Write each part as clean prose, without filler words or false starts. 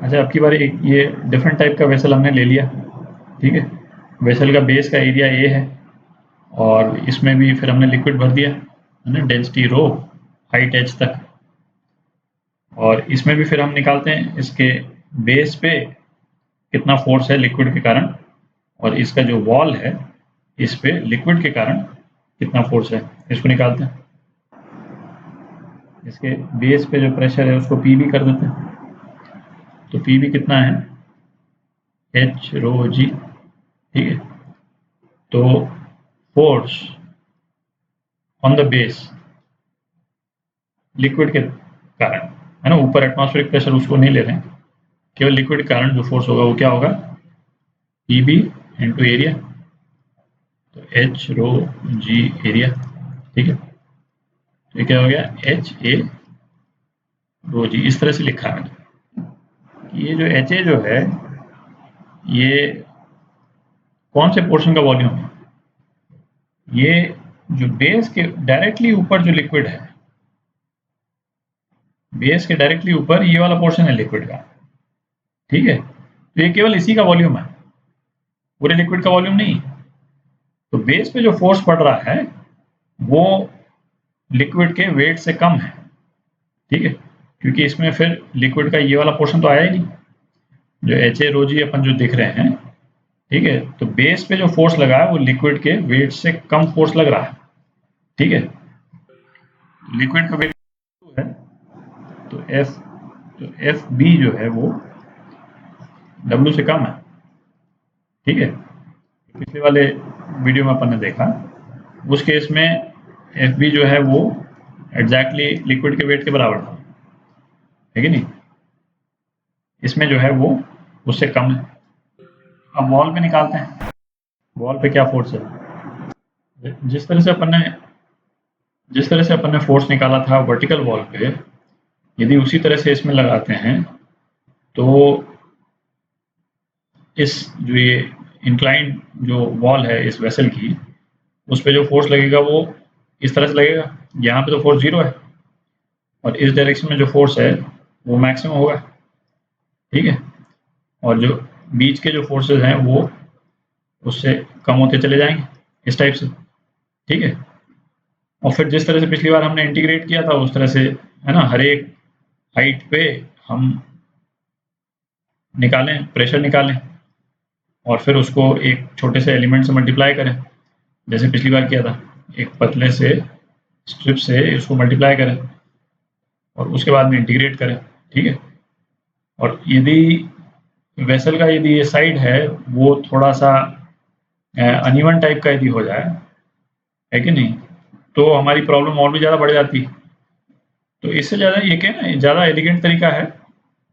अच्छा, अब की बार एक ये डिफरेंट टाइप का वेसल हमने ले लिया, ठीक है। वेसल का बेस का एरिया ए है और इसमें भी फिर हमने लिक्विड भर दिया, है ना, डेंसिटी रो, हाइट एच तक। और इसमें भी फिर हम निकालते हैं इसके बेस पे कितना फोर्स है लिक्विड के कारण, और इसका जो वॉल है इस पे लिक्विड के कारण कितना फोर्स है, इसको निकालते हैं। इसके बेस पे जो प्रेशर है उसको पी भी कर देते हैं। तो पी भी कितना है, एच रो जी, ठीक है। तो force on the base liquid के कारण, है ना, ऊपर एटमॉस्फेरिक प्रेशर उसको नहीं ले रहे हैं, केवल लिक्विड के कारण जो फोर्स होगा वो क्या होगा, पी बी इंटू एरिया, तो एच रो जी एरिया, ठीक है। तो ये क्या हो गया, एच ए रो जी, इस तरह से लिखा है मैंने। ये जो एच ए जो है ये कौन से पोर्शन का वॉल्यूम है, ये जो बेस के डायरेक्टली ऊपर जो लिक्विड है, बेस के डायरेक्टली ऊपर ये वाला पोर्शन है लिक्विड का, ठीक है। तो ये केवल इसी का वॉल्यूम है, पूरे लिक्विड का वॉल्यूम नहीं। तो बेस पे जो फोर्स पड़ रहा है वो लिक्विड के वेट से कम है, ठीक है, क्योंकि इसमें फिर लिक्विड का ये वाला पोर्शन तो आया ही नहीं, जो एच ए रो जी अपन जो देख रहे हैं, ठीक है। तो बेस पे जो फोर्स लगा है वो लिक्विड के वेट से कम फोर्स लग रहा है, ठीक है। लिक्विड का वेट है, तो एफ बी जो है वो डब्ल्यू से कम है, ठीक है। पिछले वाले वीडियो में अपन ने देखा, उस केस में एफ बी जो है वो एग्जैक्टली लिक्विड के वेट के बराबर था, है कि नहीं। इसमें जो है वो उससे कम है। अब वॉल पे निकालते हैं, वॉल पे क्या फोर्स है। जिस तरह से अपन ने फोर्स निकाला था वर्टिकल वॉल पे, यदि उसी तरह से इसमें लगाते हैं तो इस जो ये इंक्लाइंड जो वॉल है इस वेसल की, उस पे जो फोर्स लगेगा वो इस तरह से लगेगा, यहाँ पे तो फोर्स जीरो है और इस डायरेक्शन में जो फोर्स है वो मैक्सिमम होगा, ठीक है। और जो बीच के जो फोर्सेस हैं वो उससे कम होते चले जाएंगे इस टाइप से, ठीक है। और फिर जिस तरह से पिछली बार हमने इंटीग्रेट किया था उस तरह से, है ना, हर एक हाइट पे हम निकालें, प्रेशर निकालें और फिर उसको एक छोटे से एलिमेंट से मल्टीप्लाई करें, जैसे पिछली बार किया था, एक पतले से स्ट्रिप से इसको मल्टीप्लाई करें और उसके बाद में इंटीग्रेट करें, ठीक है। और यदि वेसल का यदि ये साइड है वो थोड़ा सा अनइवन टाइप का यदि हो जाए, है कि नहीं, तो हमारी प्रॉब्लम और भी ज़्यादा बढ़ जाती। तो इससे ज़्यादा ये क्या ना, ज़्यादा एलिगेंट तरीका है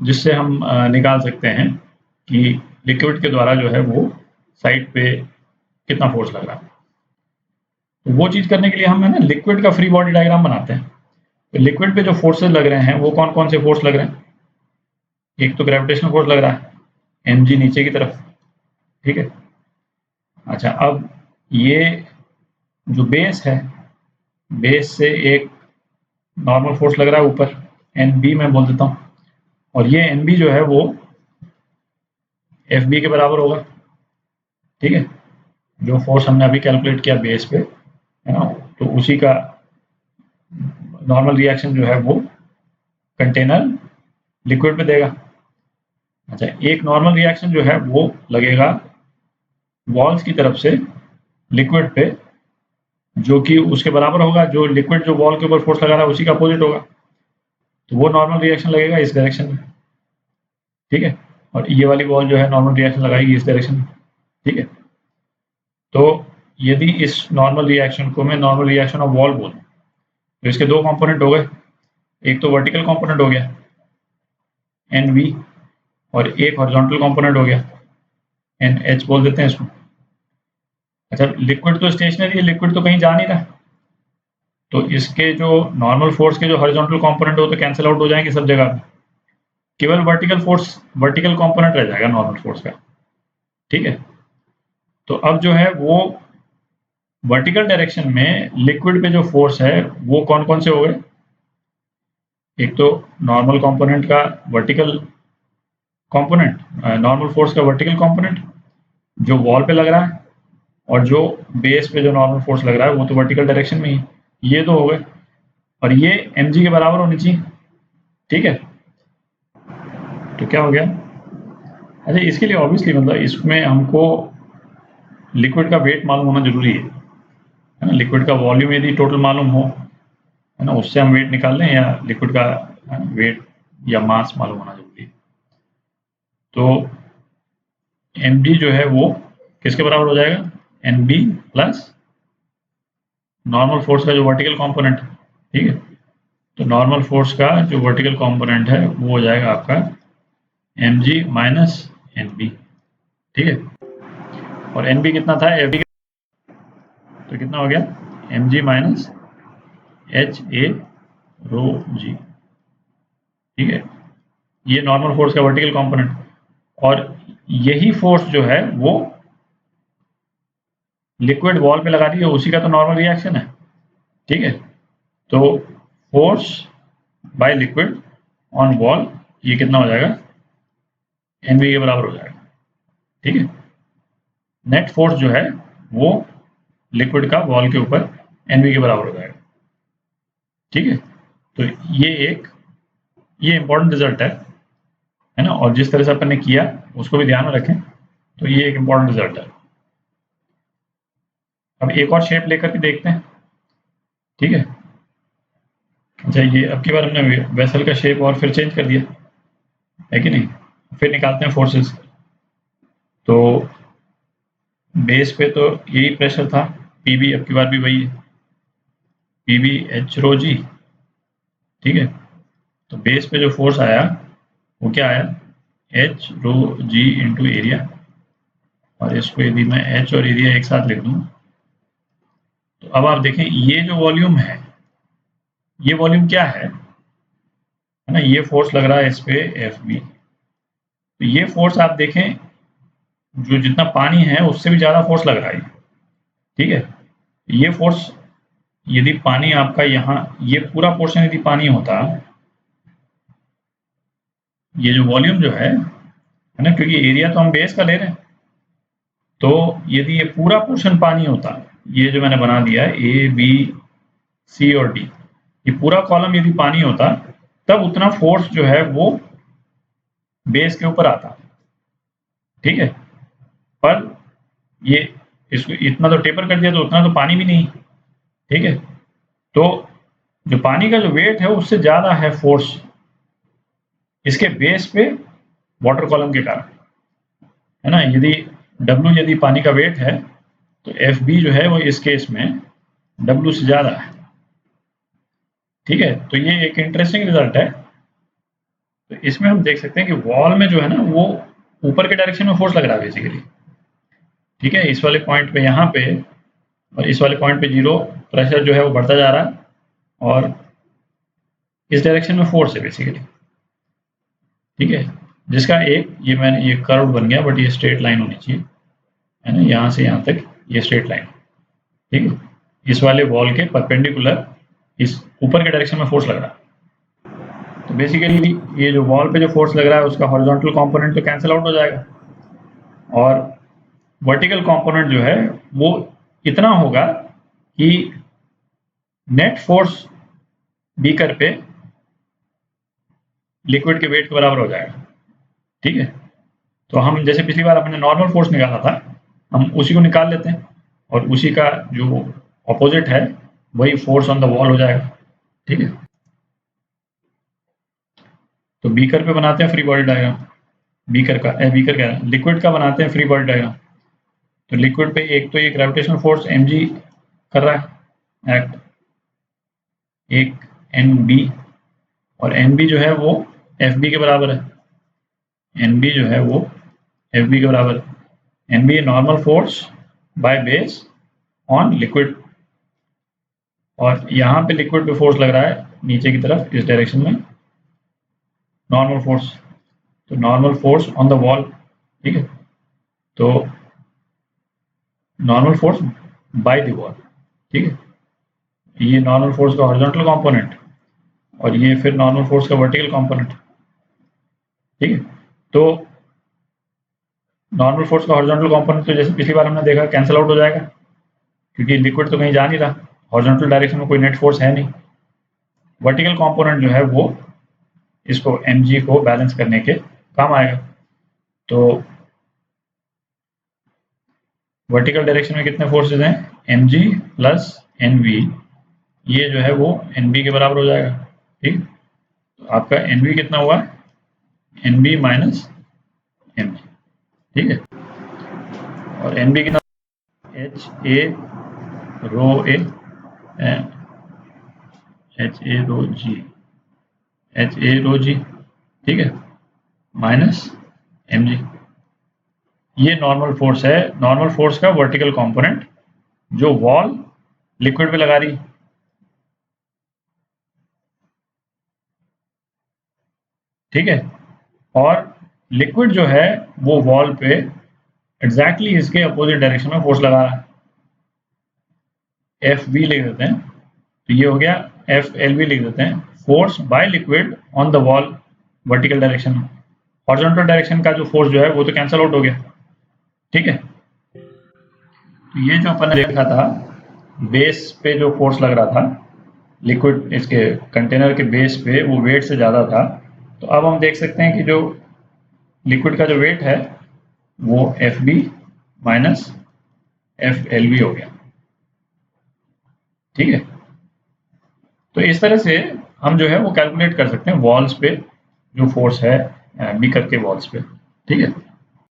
जिससे हम निकाल सकते हैं कि लिक्विड के द्वारा जो है वो साइड पे कितना फोर्स लग रहा है। तो वो चीज़ करने के लिए हम है ना लिक्विड का फ्री बॉडी डायग्राम बनाते हैं। तो लिक्विड पे जो फोर्सेस लग रहे हैं वो कौन कौन से फोर्स लग रहे हैं, एक तो ग्रेविटेशनल फोर्स लग रहा है एम जी नीचे की तरफ, ठीक है। अच्छा, अब ये जो बेस है, बेस से एक नॉर्मल फोर्स लग रहा है ऊपर, एन बी मैं बोल देता हूँ, और ये एन बी जो है वो एफ बी के बराबर होगा, ठीक है। जो फोर्स हमने अभी कैलकुलेट किया बेस पे, है ना, तो उसी का नॉर्मल रिएक्शन जो है वो कंटेनर लिक्विड पे देगा। अच्छा, एक नॉर्मल रिएक्शन जो है वो लगेगा वॉल्स की तरफ से लिक्विड पे, जो कि उसके बराबर होगा, जो लिक्विड जो वॉल के ऊपर फोर्स लगा रहा है उसी का अपोजिट होगा, तो वो नॉर्मल रिएक्शन लगेगा इस डायरेक्शन में, ठीक है। और ये वाली वॉल जो है नॉर्मल रिएक्शन लगाएगी इस डायरेक्शन में, ठीक है। तो यदि इस नॉर्मल रिएक्शन को मैं नॉर्मल रिएक्शन ऑफ वॉल बोलूँ तो इसके दो कंपोनेंट हो गए, एक तो वर्टिकल कंपोनेंट हो गया एन वी, और एक हॉरिजॉन्टल कंपोनेंट हो गया एन एच बोल देते हैं इसको। अच्छा, लिक्विड तो स्टेशनरी है, लिक्विड तो कहीं जा नहीं रहा, तो इसके जो नॉर्मल फोर्स के जो हॉरिजॉन्टल कंपोनेंट हो तो कैंसिल आउट हो जाएंगे सब जगह पे, केवल वर्टिकल फोर्स, वर्टिकल कंपोनेंट रह जाएगा नॉर्मल फोर्स का, ठीक है। तो अब जो है वो वर्टिकल डायरेक्शन में लिक्विड पे जो फोर्स है वो कौन कौन से हो गए, एक तो नॉर्मल कंपोनेंट का वर्टिकल कंपोनेंट, नॉर्मल फोर्स का वर्टिकल कंपोनेंट जो वॉल पे लग रहा है, और जो बेस पे जो नॉर्मल फोर्स लग रहा है वो तो वर्टिकल डायरेक्शन में ही, ये तो हो गए, और ये mg के बराबर होनी चाहिए। ठीक है, तो क्या हो गया? अच्छा, इसके लिए ऑब्वियसली मतलब इसमें हमको लिक्विड का वेट मालूम होना जरूरी है ना। लिक्विड का वॉल्यूम यदि टोटल मालूम हो, है ना, उससे हम वेट निकाल लें, या लिक्विड का वेट या मास मालूम होना जरूरी है। तो mg जो है वो किसके बराबर हो जाएगा? nb प्लस नॉर्मल फोर्स का जो वर्टिकल कंपोनेंट है। ठीक है, तो नॉर्मल फोर्स का जो वर्टिकल कंपोनेंट है वो हो जाएगा आपका mg माइनस nb। ठीक है, और nb कितना था? fb, तो कितना हो गया? mg माइनस एच ए रो जी। ठीक है, ये नॉर्मल फोर्स का वर्टिकल कंपोनेंट, और यही फोर्स जो है वो लिक्विड वॉल पे लगा दी है, उसी का तो नॉर्मल रिएक्शन है। ठीक है, तो force by liquid on wall ये कितना हो जाएगा? एनवी के बराबर हो जाएगा। ठीक है, नेट फोर्स जो है वो लिक्विड का वॉल के ऊपर एनवी के बराबर हो जाएगा। ठीक है, तो ये इंपॉर्टेंट रिजल्ट है ना, और जिस तरह से अपन ने किया उसको भी ध्यान में रखें, तो ये एक इंपॉर्टेंट रिजल्ट है। अब एक और शेप लेकर के देखते हैं। ठीक है, अच्छा, ये अब की बार हमने वेसल का शेप और फिर चेंज कर दिया है कि नहीं। फिर निकालते हैं फोर्सेस। तो बेस पे तो यही प्रेशर था, पीबी, अब की बार भी वही है, पीबी एच रो जी। ठीक है, तो बेस पे जो फोर्स आया वो क्या आया? एच रो जी इंटू एरिया, और इसको यदि मैं एच और एरिया एक साथ लिख दूं, तो अब आप देखें ये जो वॉल्यूम है, ये वॉल्यूम क्या है ना, ये फोर्स लग रहा है इस पे एफ बी। तो ये फोर्स आप देखें, जो जितना पानी है उससे भी ज्यादा फोर्स लग रहा है। ठीक है, ये फोर्स यदि पानी आपका यहाँ, ये पूरा पोर्शन यदि पानी होता, ये जो वॉल्यूम जो है ना, क्योंकि एरिया तो हम बेस का ले रहे हैं, तो यदि ये पूरा पोर्शन पानी होता, ये जो मैंने बना दिया है ए बी सी और डी, ये पूरा कॉलम यदि पानी होता, तब उतना फोर्स जो है वो बेस के ऊपर आता। ठीक है, पर ये इसको इतना तो टेपर कर दिया, तो उतना तो पानी भी नहीं। ठीक है, तो जो पानी का जो वेट है उससे ज्यादा है फोर्स इसके बेस पे वाटर कॉलम के कारण, है ना। यदि W यदि पानी का वेट है, तो एफ बी जो है वो इस केस में W से ज्यादा है। ठीक है, तो ये एक इंटरेस्टिंग रिजल्ट है। तो इसमें हम देख सकते हैं कि वॉल में जो है ना वो ऊपर के डायरेक्शन में फोर्स लग रहा है बेसिकली। ठीक है, इस वाले पॉइंट पे यहाँ पे और इस वाले पॉइंट पे जीरो प्रेशर जो है वो बढ़ता जा रहा है, और इस डायरेक्शन में फोर्स है बेसिकली। ठीक है, जिसका एक ये कर्व बन गया, बट ये स्ट्रेट लाइन होनी चाहिए, है ना, यहाँ से यहाँ तक ये स्ट्रेट लाइन। ठीक है, इस वाले वॉल के परपेंडिकुलर इस ऊपर के डायरेक्शन में फोर्स लग रहा है। तो बेसिकली ये जो वॉल पे जो फोर्स लग रहा है उसका हॉरिजॉन्टल कंपोनेंट तो कैंसिल आउट हो जाएगा, और वर्टिकल कंपोनेंट जो है वो इतना होगा कि नेट फोर्स बीकर पे लिक्विड के वेट के बराबर हो जाएगा। ठीक है, तो हम जैसे पिछली बार अपने नॉर्मल फोर्स निकाला था, हम उसी को निकाल लेते हैं, और उसी का जो ऑपोजिट है वही फोर्स ऑन द वॉल हो जाएगा। ठीक है, तो बीकर पे बनाते हैं फ्री बॉडी डायग्राम। बीकर क्या है, लिक्विड का बनाते हैं फ्री बॉडी डायग्राम। तो लिक्विड पे एक तो ये ग्रेविटेशनल फोर्स mg कर रहा है एक्ट, एक nb, और nb जो है वो fb के बराबर है। nb जो है वो fb के बराबर है। nb normal force by base on liquid, और यहाँ पे लिक्विड पे फोर्स लग रहा है नीचे की तरफ इस डायरेक्शन में, नॉर्मल फोर्स, तो normal force on the wall. ठीक है, तो normal force by the wall. ठीक है, ये नॉर्मल फोर्स का हॉरिजॉन्टल कंपोनेंट, और ये फिर नॉर्मल फोर्स का वर्टिकल कंपोनेंट। ठीक है, तो नॉर्मल फोर्स का हॉरिजॉन्टल कंपोनेंट तो जैसे पिछली बार हमने देखा कैंसिल आउट हो जाएगा, क्योंकि लिक्विड तो कहीं जा नहीं रहा, हॉरिजॉन्टल डायरेक्शन में कोई नेट फोर्स है नहीं। वर्टिकल कंपोनेंट जो है वो इसको mg को बैलेंस करने के काम आएगा। तो वर्टिकल डायरेक्शन में कितने फोर्सेज हैं, mg प्लस nv, ये जो है वो nb के बराबर हो जाएगा। ठीक, तो आपका nv कितना हुआ, nb माइनस mg। ठीक है, और nb कितना, h a row a h a row g, h a row g, ठीक है, माइनस mg। ये नॉर्मल फोर्स है, नॉर्मल फोर्स का वर्टिकल कंपोनेंट जो वॉल लिक्विड पे लगा रही। ठीक है, और लिक्विड जो है वो वॉल पे एग्जैक्टली इसके अपोजिट डायरेक्शन में फोर्स लगा रहा है, एफ बी लिख देते हैं, तो ये हो गया एफ एल बी लिख देते हैं, force by liquid on the wall vertical direction में। हॉरिजॉन्टल डायरेक्शन का जो फोर्स जो है वो तो कैंसिल आउट हो गया। ठीक है, तो ये जो अपन ने देखा था बेस पे जो फोर्स लग रहा था लिक्विड इसके कंटेनर के बेस पे, वो वेट से ज़्यादा था। तो अब हम देख सकते हैं कि जो लिक्विड का जो वेट है वो F B minus F L B हो गया। ठीक है, तो इस तरह से हम जो है वो कैलकुलेट कर सकते हैं वॉल्स पे जो फोर्स है बीकर के वॉल्स पे। ठीक है।